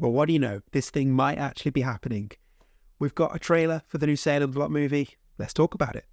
Well, what do you know? This thing might actually be happening. We've got a trailer for the new Salem Lot movie. Let's talk about it.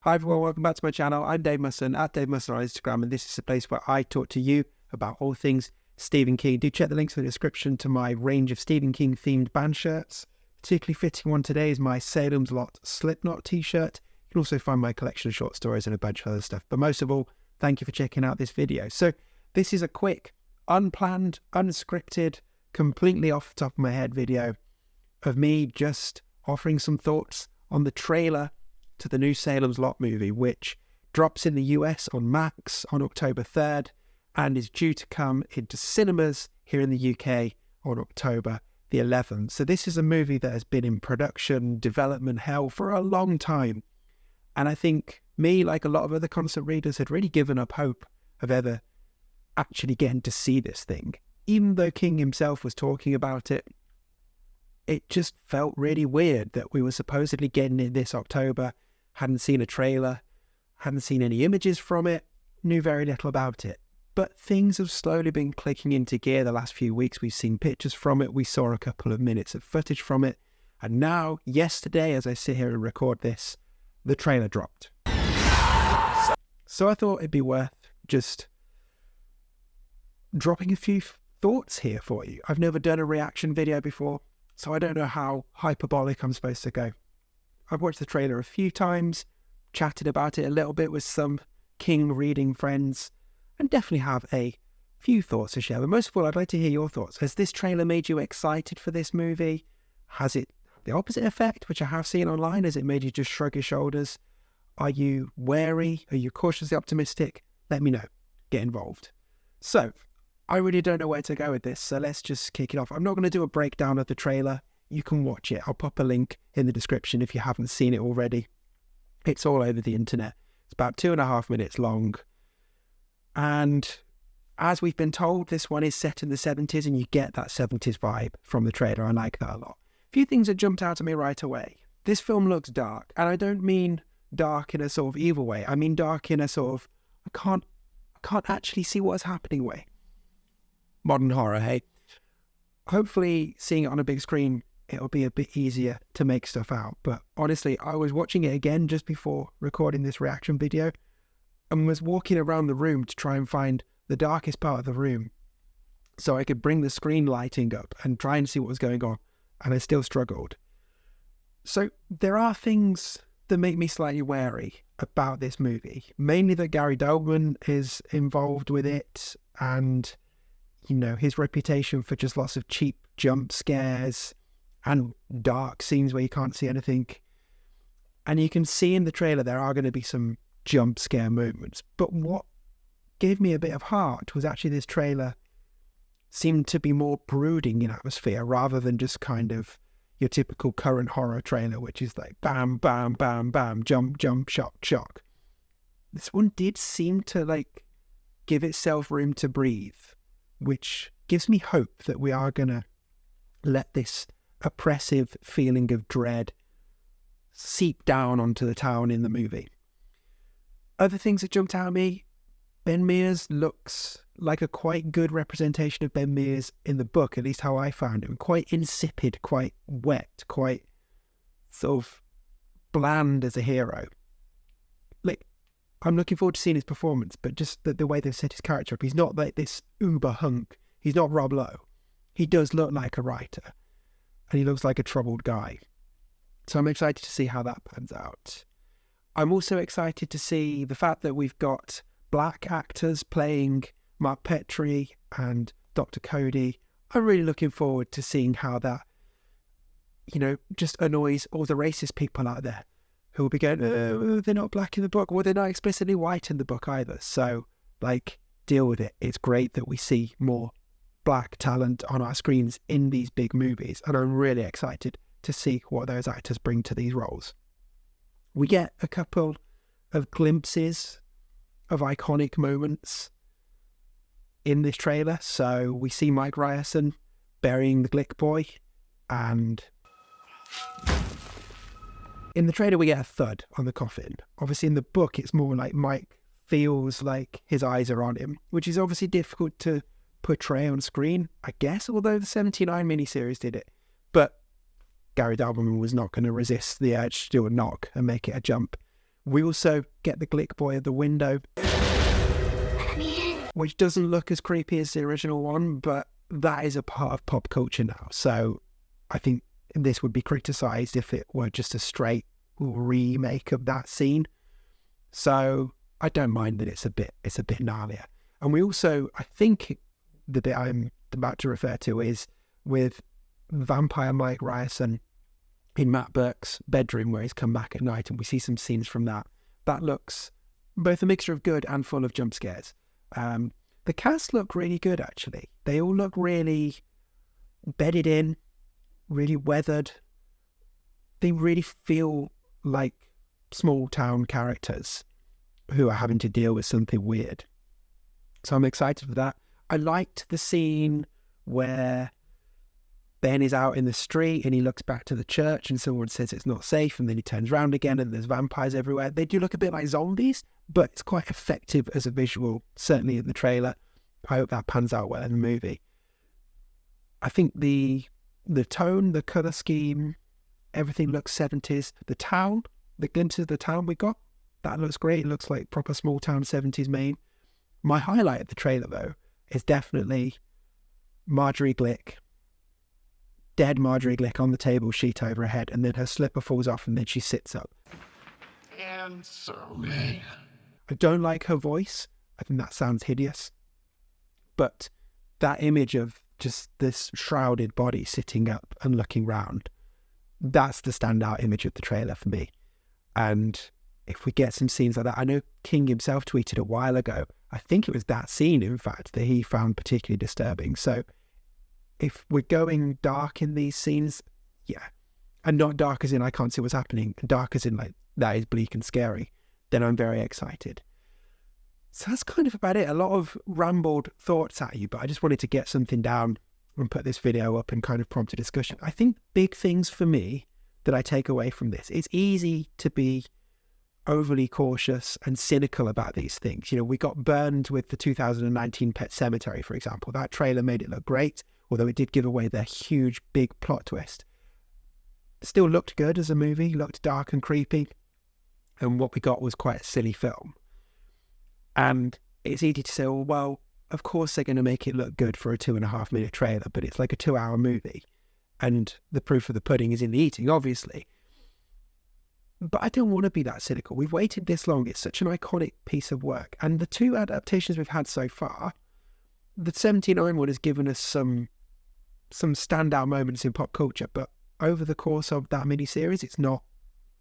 Hi everyone, welcome back to my channel. I'm Dave Musson, at Dave Musson on Instagram, and this is a place where I talk to you about all things Stephen King. Do check the links in the description to my range of Stephen King themed band shirts. Particularly fitting one today is my Salem's Lot Slipknot t-shirt. You can also find my collection of short stories and a bunch of other stuff. But most of all, thank you for checking out this video. So this is a quick, unplanned, unscripted, completely off the top of my head video of me just offering some thoughts on the trailer to the new Salem's Lot movie, which drops in the US on Max on October 3rd and is due to come into cinemas here in the UK on October the 11th. So this is a movie that has been in production, development hell for a long time. And I think me, like a lot of other constant readers, had really given up hope of ever actually getting to see this thing. Even though King himself was talking about it, it just felt really weird that we were supposedly getting it this October, hadn't seen a trailer, hadn't seen any images from it, knew very little about it. But things have slowly been clicking into gear the last few weeks. We've seen pictures from it, we saw a couple of minutes of footage from it, and now, yesterday, as I sit here and record this, the trailer dropped. So I thought it'd be worth just dropping a few thoughts here for you. I've never done a reaction video before, so I don't know how hyperbolic I'm supposed to go. I've watched the trailer a few times, chatted about it a little bit with some King reading friends, and definitely have a few thoughts to share. But most of all, I'd like to hear your thoughts. Has this trailer made you excited for this movie? Has it the opposite effect, which I have seen online? Has it made you just shrug your shoulders? Are you wary? Are you cautiously optimistic? Let me know. Get involved. So, I really don't know where to go with this, so let's just kick it off. I'm not going to do a breakdown of the trailer. You can watch it. I'll pop a link in the description if you haven't seen it already. It's all over the internet. It's about 2.5 minutes long. And as we've been told, this one is set in the 70s, and you get that 70s vibe from the trailer. I like that a lot. A few things that jumped out at me right away. This film looks dark, and I don't mean dark in a sort of evil way. I mean dark in a sort of, I can't actually see what's happening way. Modern horror, hey? Hopefully seeing it on a big screen, it'll be a bit easier to make stuff out. But honestly, I was watching it again just before recording this reaction video and was walking around the room to try and find the darkest part of the room so I could bring the screen lighting up and try and see what was going on. And I still struggled. So there are things that make me slightly wary about this movie. Mainly that Gary Oldman is involved with it, and, you know, his reputation for just lots of cheap jump scares and dark scenes where you can't see anything. And you can see in the trailer there are going to be some jump scare moments. But what gave me a bit of heart was actually this trailer seemed to be more brooding in atmosphere rather than just kind of your typical current horror trailer, which is like bam, bam, bam, bam, jump, jump, shock, shock. This one did seem to like give itself room to breathe, which gives me hope that we are going to let this oppressive feeling of dread seep down onto the town in the movie. Other things that jumped out at me, Ben Mears looks like a quite good representation of Ben Mears in the book, at least how I found him. Quite insipid, quite wet, quite sort of bland as a hero. Like, I'm looking forward to seeing his performance, but just the way they've set his character up. He's not like this uber hunk. He's not Rob Lowe. He does look like a writer, and he looks like a troubled guy. So I'm excited to see how that pans out. I'm also excited to see the fact that we've got black actors playing Mark Petrie and Dr. Cody. I'm really looking forward to seeing how that, you know, just annoys all the racist people out there who will be going, oh, they're not black in the book. Well, they're not explicitly white in the book either. So, like, deal with it. It's great that we see more black talent on our screens in these big movies. And I'm really excited to see what those actors bring to these roles. We get a couple of glimpses of iconic moments in this trailer. So we see Mike Ryerson burying the Glick boy, and in the trailer we get a thud on the coffin. Obviously in the book it's more like Mike feels like his eyes are on him, which is obviously difficult to portray on screen, I guess, although the 79 miniseries did it. But Gary Dalberman was not going to resist the urge to do a knock and make it a jump. We also get the Glick boy at the window, which doesn't look as creepy as the original one, but that is a part of pop culture now. So I think this would be criticised if it were just a straight remake of that scene. So I don't mind that it's a bit gnarlier. And we also, I think the bit I'm about to refer to is with vampire Mike Ryerson in Matt Burke's bedroom where he's come back at night, and we see some scenes from that. That looks both a mixture of good and full of jump scares. The cast look really good, actually. They all look really bedded in, really weathered. They really feel like small town characters who are having to deal with something weird. So I'm excited for that. I liked the scene where Ben is out in the street and he looks back to the church and someone says it's not safe, and then he turns around again and there's vampires everywhere. They do look a bit like zombies, but it's quite effective as a visual, certainly in the trailer. I hope that pans out well in the movie. I think the tone, the colour scheme, everything looks 70s. The town, the glimpse of the town we got, that looks great. It looks like proper small town 70s Maine. My highlight of the trailer, though, is definitely Marjorie Glick, dead Marjorie Glick on the table, sheet over her head, and then her slipper falls off and then she sits up. Answer me. I don't like her voice. I think that sounds hideous. But that image of just this shrouded body sitting up and looking round, that's the standout image of the trailer for me. And if we get some scenes like that, I know King himself tweeted a while ago, I think it was that scene, in fact, that he found particularly disturbing. So if we're going dark in these scenes, yeah, and not dark as in I can't see what's happening, dark as in like that is bleak and scary, then I'm very excited. So that's kind of about it. A lot of rambled thoughts at you, but I just wanted to get something down and put this video up and kind of prompt a discussion. I think big things for me that I take away from this, it's easy to be overly cautious and cynical about these things. You know, we got burned with the 2019 Pet Sematary, for example. That trailer made it look great, although it did give away their huge, big plot twist. It still looked good as a movie, looked dark and creepy, and what we got was quite a silly film. And it's easy to say, oh, well, of course they're going to make it look good for a 2.5 minute trailer, but it's like a 2-hour movie. And the proof of the pudding is in the eating, obviously. But I don't want to be that cynical. We've waited this long. It's such an iconic piece of work. And the two adaptations we've had so far, the 79 one has given us some standout moments in pop culture, but over the course of that miniseries, it's not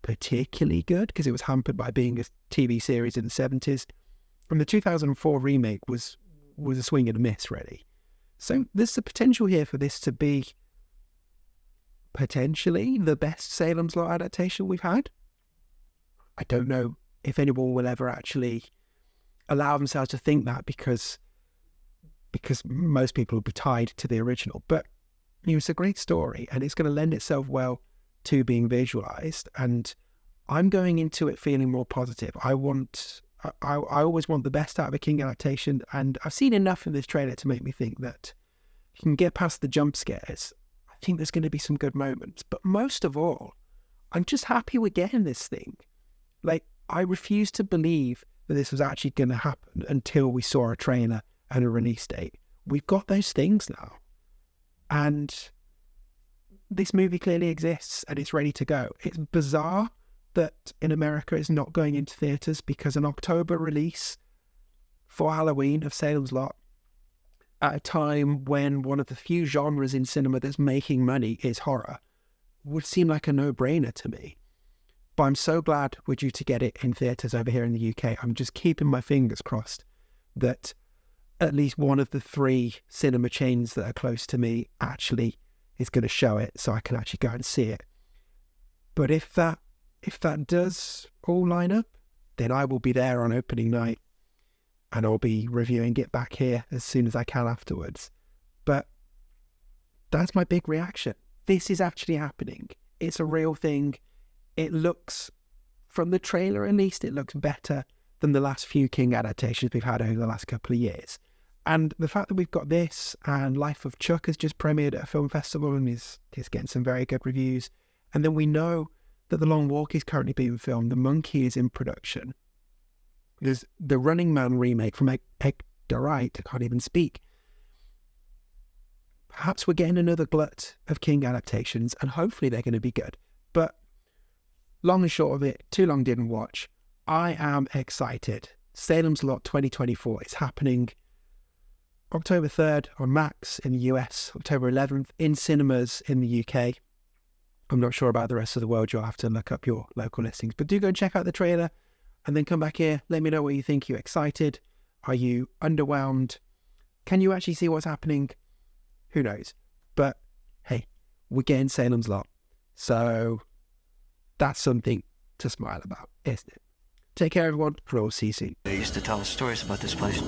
particularly good because it was hampered by being a TV series in the 70s. And the 2004 remake was a swing and a miss, really. So there's the potential here for this to be potentially the best Salem's Lot adaptation we've had. I don't know if anyone will ever actually allow themselves to think that because most people will be tied to the original. But you know, it's a great story and it's going to lend itself well to being visualized. And I'm going into it feeling more positive. I always want the best out of a King adaptation, and I've seen enough in this trailer to make me think that if you can get past the jump scares, I think there's going to be some good moments. But most of all, I'm just happy we're getting this thing. Like, I refuse to believe that this was actually going to happen until we saw a trailer and a release date. We've got those things now. And this movie clearly exists and it's ready to go. It's bizarre that in America it's not going into theatres because an October release for Halloween of Salem's Lot at a time when one of the few genres in cinema that's making money is horror would seem like a no-brainer to me. But I'm so glad we're due to get it in theatres over here in the UK. I'm just keeping my fingers crossed that at least one of the 3 cinema chains that are close to me actually is going to show it so I can actually go and see it. But if that does all line up, then I will be there on opening night and I'll be reviewing it back here as soon as I can afterwards. But that's my big reaction. This is actually happening. It's a real thing. It looks, from the trailer at least, it looks better than the last few King adaptations we've had over the last couple of years. And the fact that we've got this, and Life of Chuck has just premiered at a film festival and is getting some very good reviews. And then we know that The Long Walk is currently being filmed. The Monkey is in production. There's the Running Man remake from Edgar Wright. I can't even speak. Perhaps we're getting another glut of King adaptations, and hopefully they're going to be good. But long and short of it, too long didn't watch. I am excited. Salem's Lot 2024 is happening October 3rd on Max in the US, October 11th in cinemas in the UK. I'm not sure about the rest of the world. You'll have to look up your local listings. But do go and check out the trailer and then come back here. Let me know what you think. Are you excited? Are you underwhelmed? Can you actually see what's happening? Who knows? But hey, we're getting Salem's Lot. So that's something to smile about, isn't it? Take care, everyone, and I'll see you soon. They used to tell us stories about this place.